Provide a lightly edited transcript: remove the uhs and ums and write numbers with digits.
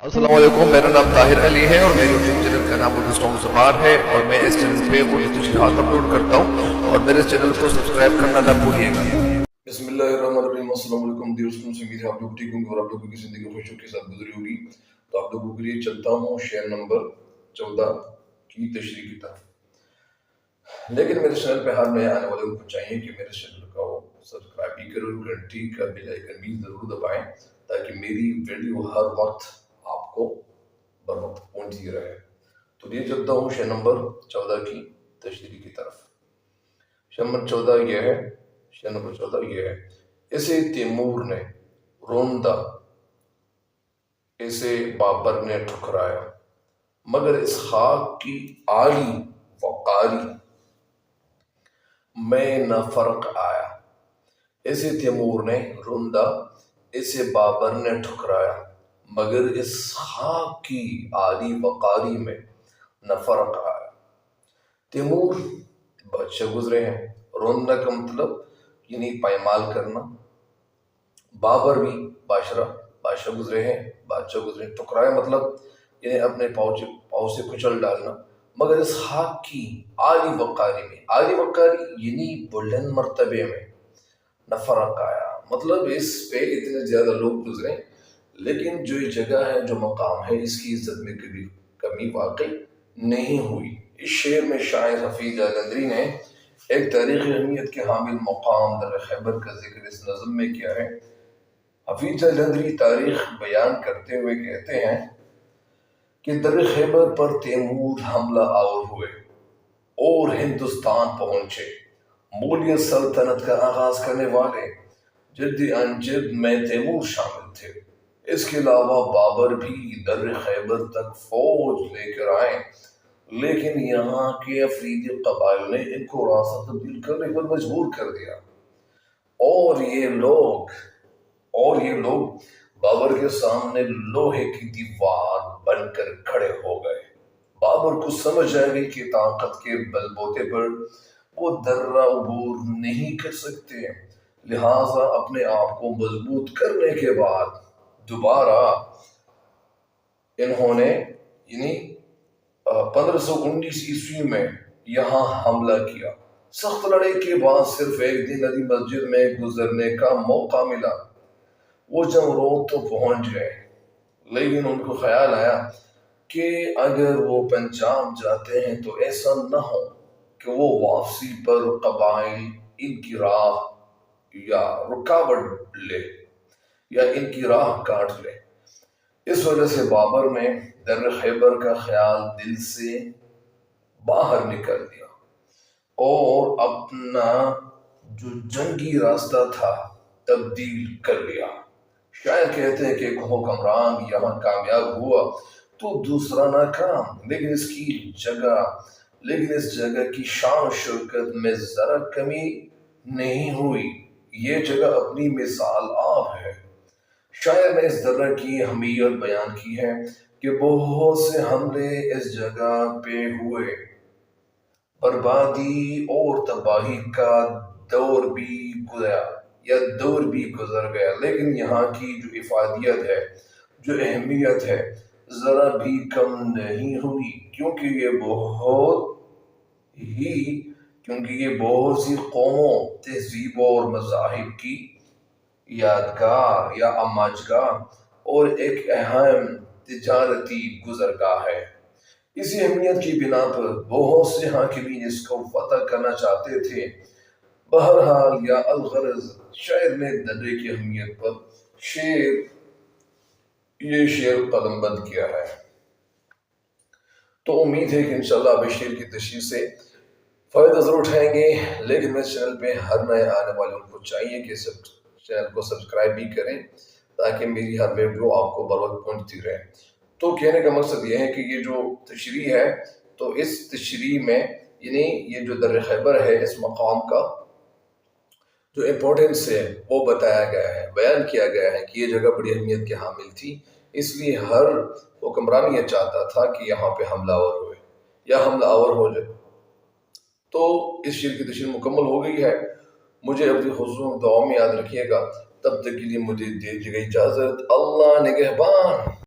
अस्सलाम वालेकुम, मेरा नाम ताहिर अली है और मेरे यूट्यूब चैनल का नाम उर्दू सॉन्ग ज़बान है और मैं इस चैनल पे उर्दू तशरीहात अपलोड करता हूँ और मेरे चैनल को सब्सक्राइब करना ना भूलिएगा। बिस्मिल्लाहिर्रहमानिर्रहीम। अस्सलाम वालेकुम दोस्तों, से उम्मीद है आप लोग ठीक होंगे और आप लोगों की ज़िंदगी खुशियों के साथ गुजरी होगी। तो आप लोगों के लिए चलता हूँ शेयर नंबर 14 की तशरीह की तरफ। लेकिन मेरे चैनल पे हर नए आने वाले को चाहिए कि मेरे चैनल को सब्सक्राइब भी करो, घंटी का बेल आइकन भी ज़रूर दबाएं ताकि मेरी वीडियो हर वक्त आपको बर वक्त पहुंचती रहे। तो ये चलता हूँ शेर नंबर 14 की तशरीह की तरफ। शेर नंबर 14 ये है, शेर नंबर 14 ये है। इसे तैमूर ने रोंदा, इसे बाबर ने ठुकराया, मगर इस खाक की आली वकारी में न फर्क आया। इसे तैमूर ने रोंदा, इसे बाबर ने ठुकराया, मगर इस खाक की आली वकारी में न फर्क आया। तैमूर बादशाह गुजरे हैं, रोंदा का मतलब यानी पायमाल करना। बाबर भी बादशाह गुजरे हैं, बादशाह गुजरे। ठुकराया मतलब यानी अपने पाँव से कुचल डालना। मगर इस खाक की आली वकारी में, आली वकारी यानी बुलंद मर्तबे में न फर्क आया, मतलब इस पे इतने ज्यादा लोग गुजरे लेकिन जो ये जगह है, जो मकाम है, इसकी इज्जत में कभी कमी वाकई नहीं हुई। इस शेर में शायर हफीज जालंधरी ने एक तारीखी अहमियत के हामिल मकाम दर खैबर का जिक्र इस नज़म में किया है। हफीज जालंधरी तारीख बयान करते हुए कहते हैं कि दर खैबर पर तैमूर हमला आवर हुए और हिंदुस्तान पहुंचे। मोगलियत सल्तनत का आगाज करने वाले जद्दी अनजद में तैमूर शामिल थे। इसके अलावा बाबर भी दर खैबर तक फौज लेकर आए, लेकिन यहाँ के अफरीदी कबाइल ने इनको रास्ता तब्दील करने पर मजबूर कर दिया और ये लोग बाबर के सामने लोहे की दीवार बनकर खड़े हो गए। बाबर को समझ आ गई कि ताकत के बलबूते पर वो दर्रा अबूर नहीं कर सकते, लिहाजा अपने आप को मजबूत करने के बाद दोबारा इन्होंने यानी 1519 ईस्वी में यहाँ हमला किया। सख्त लड़ाई के बाद सिर्फ एक दिन नदी मस्जिद में गुजरने का मौका मिला। वो जमरोद तो पहुंच गए, लेकिन उनको ख्याल आया कि अगर वो पंजाब जाते हैं तो ऐसा न हो कि वो वापसी पर कबाइल इनकी राह या रुकावट ले या इनकी राह काट ले। इस वजह से बाबर ने दर खैबर का ख्याल दिल से बाहर निकल दिया और अपना जो जंगी रास्ता था तब्दील कर लिया। शायर कहते हैं कि एक हुक्मरान यहाँ कामयाब हुआ तो दूसरा नाकाम, लेकिन इस जगह की शान शौकत में जरा कमी नहीं हुई। ये जगह अपनी मिसाल आप है। शायर ने इस तरह की अहमियत बयान की है कि बहुत से हमले इस जगह पे हुए, बर्बादी और तबाही का दौर भी गुजर गया, लेकिन यहाँ की जो इफादियत है, जो अहमियत है, जरा भी कम नहीं हुई, क्योंकि ये बहुत सी कौमों, तहजीबों और मज़ाहिब की यादगार या अमाजगाह और एक अहम तिजारती गुजरगाह है। इसी अहमियत की बिना पर बहुत से हाकिमीन इसको फतह करना चाहते थे। बहरहाल या अलगरज शायर ने दर्रे की अहमियत पर ये शेर कलमबंद किया है। तो उम्मीद है कि इंशाल्लाह आप इस शेर की तशरीह से फायदा जरूर उठाएंगे। लेकिन मेरे चैनल पे हर नए आने वाले उनको चाहिए कि सब चैनल को सब्सक्राइब भी करें ताकि मेरी हर वीडियो आपको बर वक्त पहुंचती रहे। तो कहने का मकसद ये है कि ये जो तशरीह है, तो इस तशरीह में यानी ये जो दर खैबर है, इस मकाम का जो इम्पोर्टेंस है वो बताया गया है, बयान किया गया है कि ये जगह बड़ी अहमियत के हामिल थी। इसलिए हर हुक्मरान ये चाहता था कि यहाँ पे हमलावर हुए या हमलावर हो जाए। तो इस शेर की तशरीह मुकम्मल हो गई है। मुझे अपनी खुशूम दुआ में याद रखिएगा। तब तक के लिए मुझे दीजिएगा इजाजत। अल्लाह निगहबान।